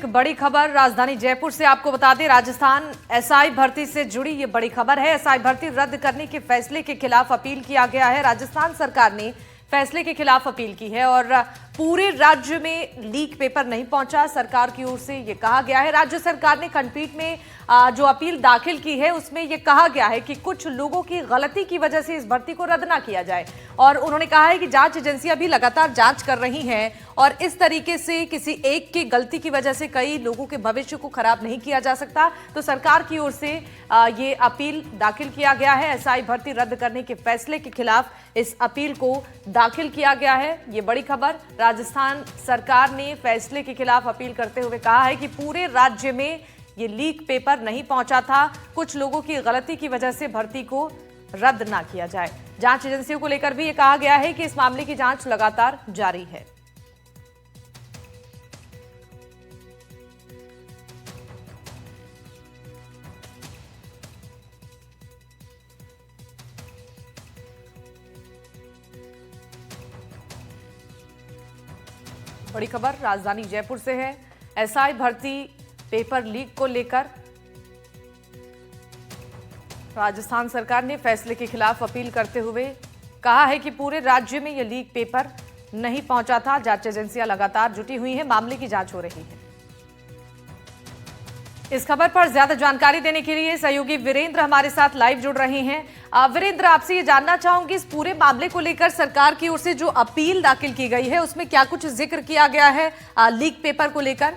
एक बड़ी खबर राजधानी जयपुर से आपको बता दें। राजस्थान एसआई भर्ती से जुड़ी ये बड़ी खबर है। एसआई भर्ती रद्द करने के फैसले के खिलाफ अपील किया गया है। राजस्थान सरकार ने फैसले के खिलाफ अपील की है और पूरे राज्य में लीक पेपर नहीं पहुंचा, सरकार की ओर से ये कहा गया है। राज्य सरकार ने खंडपीठ में जो अपील दाखिल की है उसमें यह कहा गया है कि कुछ लोगों की गलती की वजह से इस भर्ती को रद्द ना किया जाए और उन्होंने कहा है कि जांच एजेंसियां भी लगातार जांच कर रही हैं और इस तरीके से किसी एक की गलती की वजह से कई लोगों के भविष्य को खराब नहीं किया जा सकता। तो सरकार की ओर से ये अपील दाखिल किया गया है। एसआई भर्ती रद्द करने के फैसले के खिलाफ इस अपील को दाखिल किया गया है। ये बड़ी खबर। राजस्थान सरकार ने फैसले के खिलाफ अपील करते हुए कहा है कि पूरे राज्य में ये लीक पेपर नहीं पहुंचा था, कुछ लोगों की गलती की वजह से भर्ती को रद्द ना किया जाए। जांच एजेंसियों को लेकर भी ये कहा गया है कि इस मामले की जांच लगातार जारी है। बड़ी खबर राजधानी जयपुर से है। एसआई भर्ती पेपर लीक को लेकर राजस्थान सरकार ने फैसले के खिलाफ अपील करते हुए कहा है कि पूरे राज्य में यह लीक पेपर नहीं पहुंचा था। जांच एजेंसियां लगातार जुटी हुई हैं, मामले की जांच हो रही है। इस खबर पर ज्यादा जानकारी देने के लिए सहयोगी वीरेंद्र हमारे साथ लाइव जुड़ रहे हैं। वीरेंद्र, आपसे ये जानना चाहूंगी इस पूरे मामले को लेकर सरकार की ओर से जो अपील दाखिल की गई है उसमें क्या कुछ जिक्र किया गया है लीक पेपर को लेकर?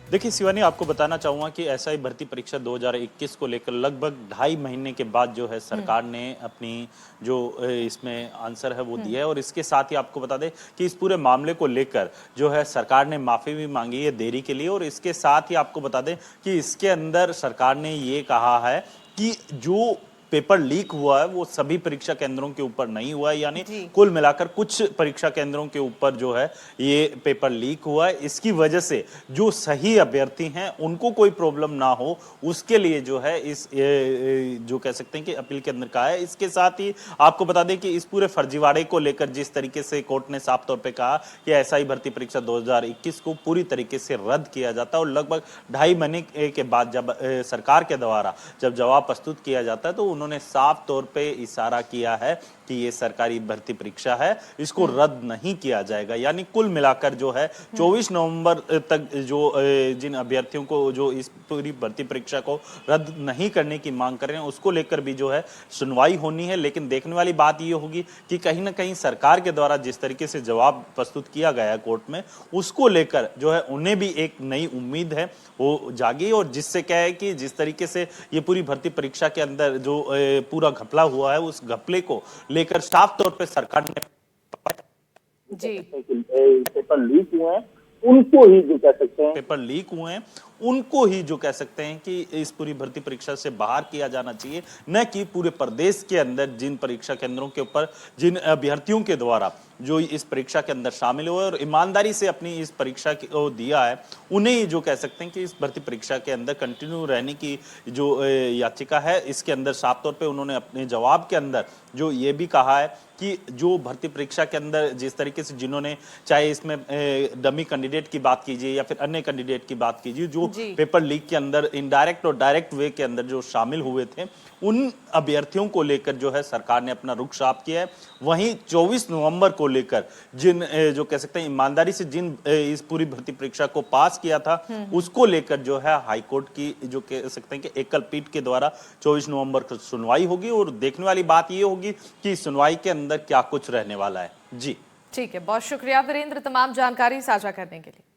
देखिए शिवानी, आपको बताना चाहूंगा कि एसआई भर्ती परीक्षा 2021 को लेकर लगभग 2.5 महीने के बाद जो है सरकार ने अपनी जो इसमें आंसर है वो दिया है और इसके साथ ही आपको बता दें कि इस पूरे मामले को लेकर जो है सरकार ने माफी भी मांगी है देरी के लिए और इसके साथ ही आपको बता दें कि इसके अंदर सरकार ने ये कहा है कि जो पेपर लीक हुआ है वो सभी परीक्षा केंद्रों के ऊपर नहीं हुआ है, यानी कुल मिलाकर कुछ परीक्षा केंद्रों के ऊपर जो है ये पेपर लीक हुआ है। इसकी वजह से जो सही अभ्यर्थी हैं उनको कोई प्रॉब्लम ना हो उसके लिए जो है इस जो कह सकते हैं कि अपील के अंदर कहा है। इसके साथ ही आपको बता दें कि इस पूरे फर्जीवाड़े को लेकर जिस तरीके से कोर्ट ने साफ तौर पर कहा कि एसआई भर्ती परीक्षा 2021 को पूरी तरीके से रद्द किया जाता है और लगभग 2.5 महीने के बाद जब सरकार के द्वारा जब जवाब प्रस्तुत किया जाता है तो उन्होंने साफ तौर पे इशारा किया है कि ये सरकारी भर्ती परीक्षा है, इसको रद्द नहीं किया जाएगा। यानी कुल मिलाकर जो है 24 नवंबर तक जो जिन अभ्यर्थियों को जो इस पूरी भर्ती परीक्षा को रद्द नहीं करने की मांग कर रहे हैं उसको लेकर भी जो है सुनवाई होनी है। लेकिन देखने वाली बात ये होगी कि कहीं ना कहीं सरकार के द्वारा जिस तरीके से जवाब प्रस्तुत किया गया है कोर्ट में उसको लेकर जो है उन्हें भी एक नई उम्मीद है वो जागी और जिससे क्या है कि जिस तरीके से ये पूरी भर्ती परीक्षा के अंदर जो पूरा घपला हुआ है उस घपले को लेकर साफ तौर पे सरकार ने पेपर लीक हुए हैं उनको ही जो कह सकते हैं पेपर लीक हुए हैं उनको ही जो कह सकते हैं कि इस पूरी भर्ती परीक्षा से बाहर किया जाना चाहिए, न कि पूरे प्रदेश के अंदर जिन परीक्षा केंद्रों के ऊपर जिन अभ्यर्थियों के द्वारा जो इस परीक्षा के अंदर शामिल हुए और ईमानदारी से अपनी इस परीक्षा को दिया है उन्हें ही जो कह सकते हैं कि इस भर्ती परीक्षा के अंदर कंटिन्यू रहने की जो याचिका है इसके अंदर साफ तौर पे उन्होंने अपने जवाब के अंदर जो ये भी कहा है कि जो भर्ती परीक्षा के अंदर जिस तरीके से जिन्होंने चाहे इसमें डमी कैंडिडेट की बात कीजिए या फिर अन्य कैंडिडेट की बात कीजिए जो पेपर लीक के अंदर इनडायरेक्ट और डायरेक्ट वे के अंदर जो शामिल हुए थे उन अभ्यर्थियों को लेकर जो है सरकार ने अपना रुख साफ किया है। वहीं 24 नवंबर को लेकर जिन जो कह सकते हैं ईमानदारी से जिन इस पूरी भर्ती परीक्षा को पास किया था उसको लेकर जो है हाईकोर्ट की जो कह सकते हैं कि एकल पीठ के द्वारा 24 नवंबर को सुनवाई होगी और देखने वाली बात ये होगी कि सुनवाई के अंदर क्या कुछ रहने वाला है। जी ठीक है, बहुत शुक्रिया वीरेंद्र तमाम जानकारी साझा करने के लिए।